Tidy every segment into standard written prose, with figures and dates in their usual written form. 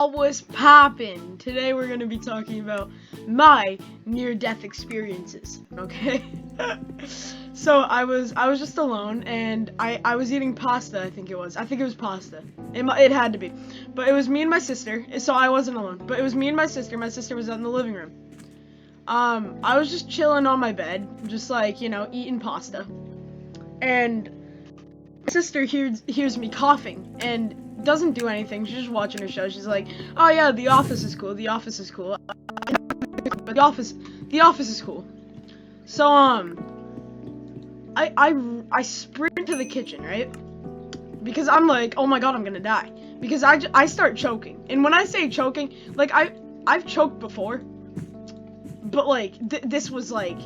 What was poppin'? Today we're gonna be talking about my near-death experiences. Okay. So I was just alone, and I was eating pasta. I think it was pasta. It had to be, but it was me and my sister. So I wasn't alone. But it was me and my sister. My sister was out in the living room. I was just chilling on my bed, just like eating pasta, and my sister hears me coughing and doesn't do anything. She's just watching her show. She's like, "Oh yeah, The Office is cool. The Office is cool. The Office is cool." So I sprint to the kitchen, right? Because I'm like, "Oh my god, I'm gonna die." Because I start choking, and when I say choking, like I've choked before, but like this was like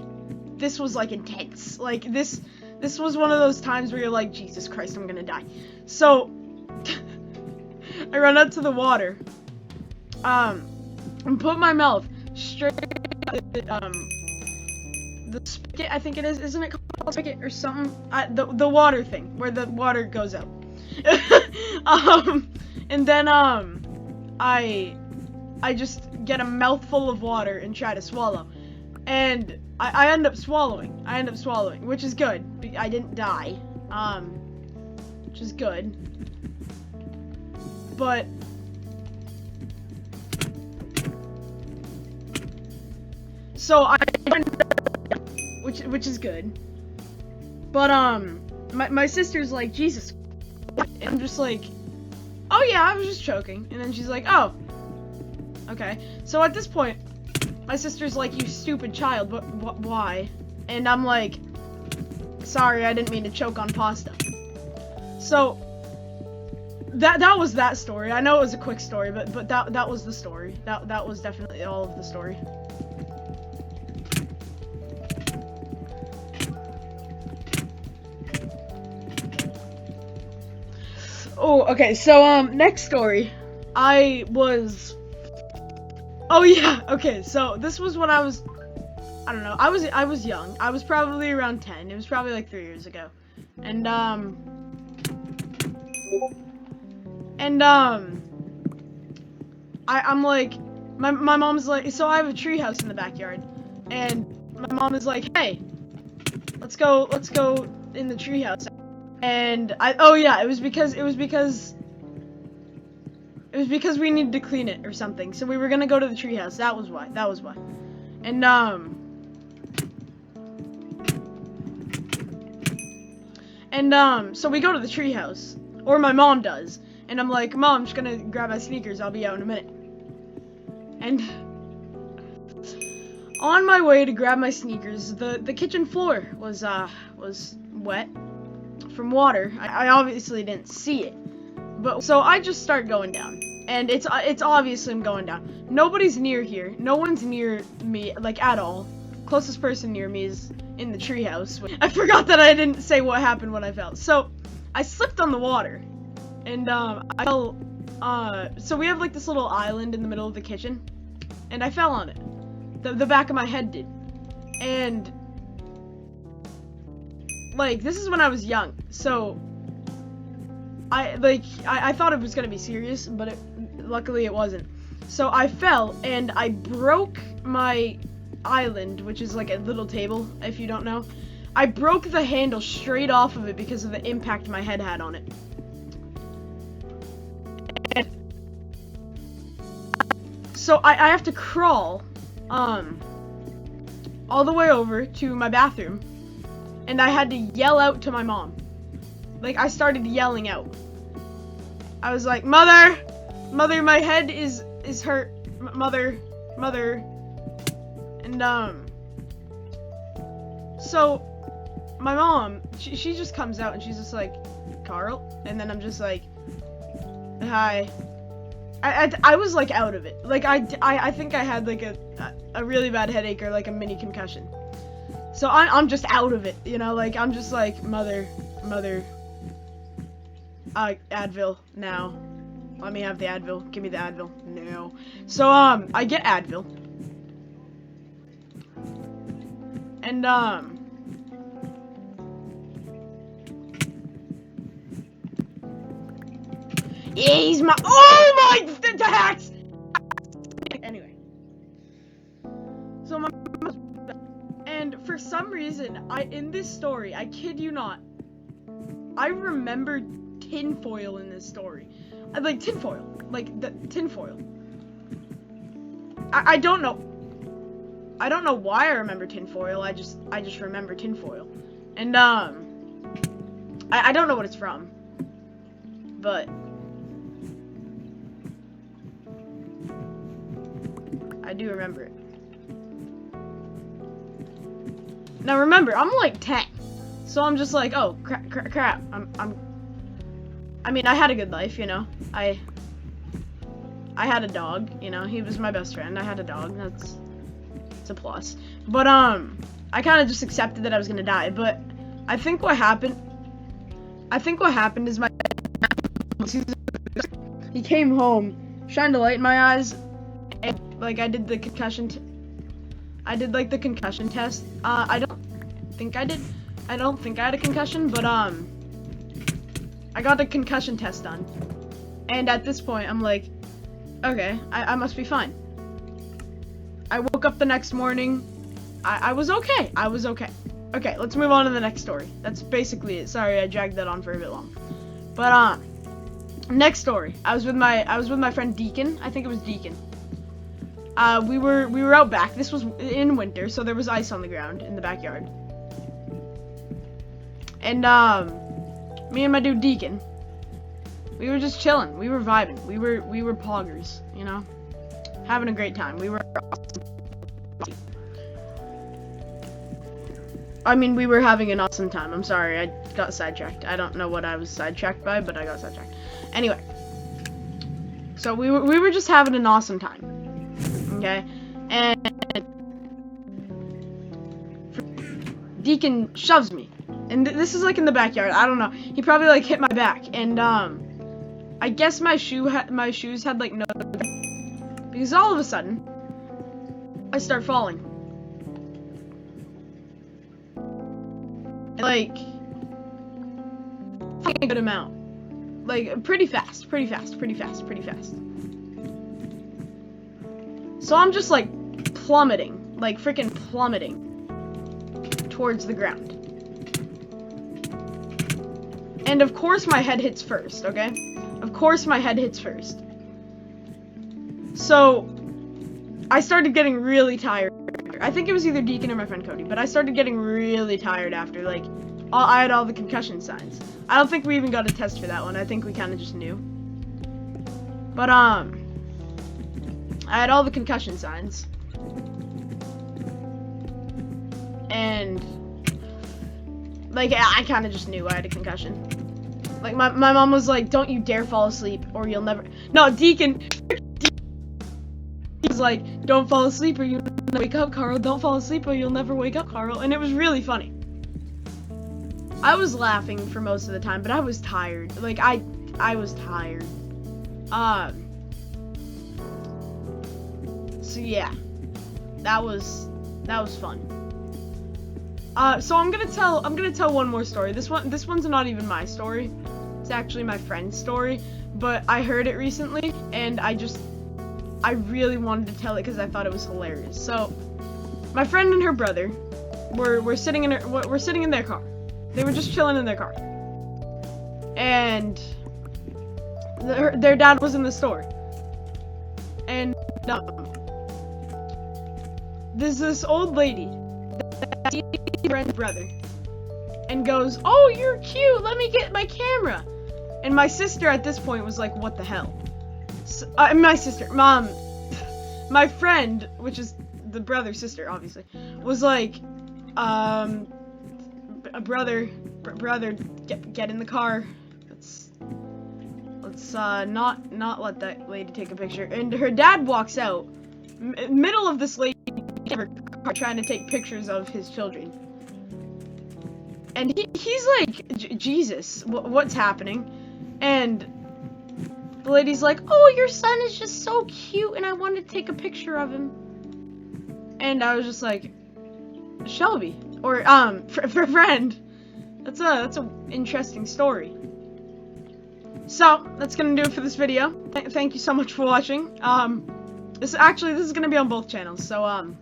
intense. Like this was one of those times where you're like, Jesus Christ, I'm gonna die. So I run up to the water, and put my mouth straight the spigot, I think it is, isn't it called spigot or something? The water thing where the water goes out. And then I just get a mouthful of water and try to swallow, and I end up swallowing. Which is good. I didn't die, which is good. But so which is good. But my sister's like, Jesus, and I'm just like, oh yeah, I was just choking. And then she's like, oh, okay. So at this point, my sister's like, you stupid child, but why? And I'm like, sorry, I didn't mean to choke on pasta. So that was that story. I know it was a quick story, but that was the story. That was definitely all of the story. Oh, okay. So next story. Oh yeah. Okay. So this was when I don't know. I was young. I was probably around 10. It was probably like 3 years ago. And I'm like, my mom's like, so I have a treehouse in the backyard, and my mom is like, hey, let's go in the treehouse. And oh yeah, it was because we needed to clean it or something. So we were gonna go to the treehouse. That was why. And so we go to the treehouse, or my mom does. And I'm like, Mom, I'm just gonna grab my sneakers. I'll be out in a minute. And on my way to grab my sneakers, the kitchen floor was wet from water. I obviously didn't see it, but so I just start going down, and it's obviously I'm going down. Nobody's near here. No one's near me, like, at all. Closest person near me is in the treehouse. I forgot that I didn't say what happened when I fell. So I slipped on the water, and I fell. So we have like this little island in the middle of the kitchen, and I fell on it. The back of my head did, and like, this is when I was young, so I thought it was gonna be serious, but luckily it wasn't. So I fell, and I broke my island, which is like a little table, if you don't know. I broke the handle straight off of it because of the impact my head had on it. And so I have to crawl all the way over to my bathroom, and I had to yell out to my mom. Like, I started yelling out. I was like, Mother, my head is hurt. Mother. And so my mom, she just comes out and she's just like, Carl, and then I'm just like, hi. I was like out of it. Like, I think I had like a really bad headache or like a mini concussion. So I'm just out of it, like, I'm just like, mother, Advil, now. Let me have the Advil. Give me the Advil. No. So, I get Advil. And, Yeah, he's my. Oh my! The hacks. Anyway, so my. And for some reason, in this story, I kid you not, I remember tinfoil in this story. Like tinfoil, like the tinfoil. I don't know. I don't know why I remember tinfoil. I just remember tinfoil, and I don't know what it's from, but I do remember it. Now remember, I'm like 10, so I'm just like, oh crap. I mean, I had a good life, you know. I had a dog, you know. He was my best friend. I had a dog. It's a plus. But I kind of just accepted that I was gonna die. But I think what happened is my he came home, shined a light in my eyes, and like I did the concussion. I did like the concussion test. I don't think I did. I don't think I had a concussion, but I got the concussion test done. And at this point, I'm like, okay, I must be fine. I woke up the next morning. I was okay. I was okay. Okay, let's move on to the next story. That's basically it. Sorry, I dragged that on for a bit long. But next story. I was with my friend Deacon. I think it was Deacon. We were out back. This was in winter, so there was ice on the ground in the backyard. And me and my dude Deacon, we were just chilling. We were vibing. We were poggers, you know, having a great time. We were having an awesome time. I'm sorry, I got sidetracked. I don't know what I was sidetracked by, but I got sidetracked. Anyway, so we were just having an awesome time. Okay, and Deacon shoves me, and this is like in the backyard. I don't know. He probably like hit my back, and I guess my shoes had like no, because all of a sudden I start falling, like a good amount, like pretty fast. So I'm just like plummeting, like freaking plummeting towards the ground. And of course my head hits first, okay? Of course my head hits first. So I started getting really tired. I think it was either Deacon or my friend Cody, but I started getting really tired after, like, I had all the concussion signs. I don't think we even got a test for that one. I think we kind of just knew. But I had all the concussion signs, and like I kind of just knew I had a concussion. Like my mom was like, "Don't you dare fall asleep, or you'll never." No, Deacon was like, "Don't fall asleep, or you'll never wake up, Carl. Don't fall asleep, or you'll never wake up, Carl." And it was really funny. I was laughing for most of the time, but I was tired. Like I was tired. So yeah, that was fun. So I'm gonna tell one more story. This one's not even my story. It's actually my friend's story, but I heard it recently, and I really wanted to tell it because I thought it was hilarious. So, my friend and her brother were sitting in their car. They were just chilling in their car, and their dad was in the store, and there's this old lady that sees her friend's brother and goes, "Oh, you're cute, let me get my camera." And my sister at this point was like, "What the hell?" So, my friend, which is the brother's sister, obviously, was like, brother, get in the car. Let's not let that lady take a picture." And her dad walks out, middle of this lady trying to take pictures of his children, and he's like, Jesus, what's happening? And the lady's like, "Oh, your son is just so cute, and I wanted to take a picture of him." And I was just like, Shelby, or friend, that's a interesting story. So that's gonna do it for this video. Thank you so much for watching. This is gonna be on both channels, so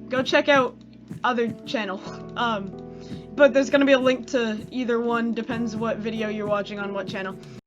go check out other channel. But there's gonna be a link to either one, depends what video you're watching on what channel.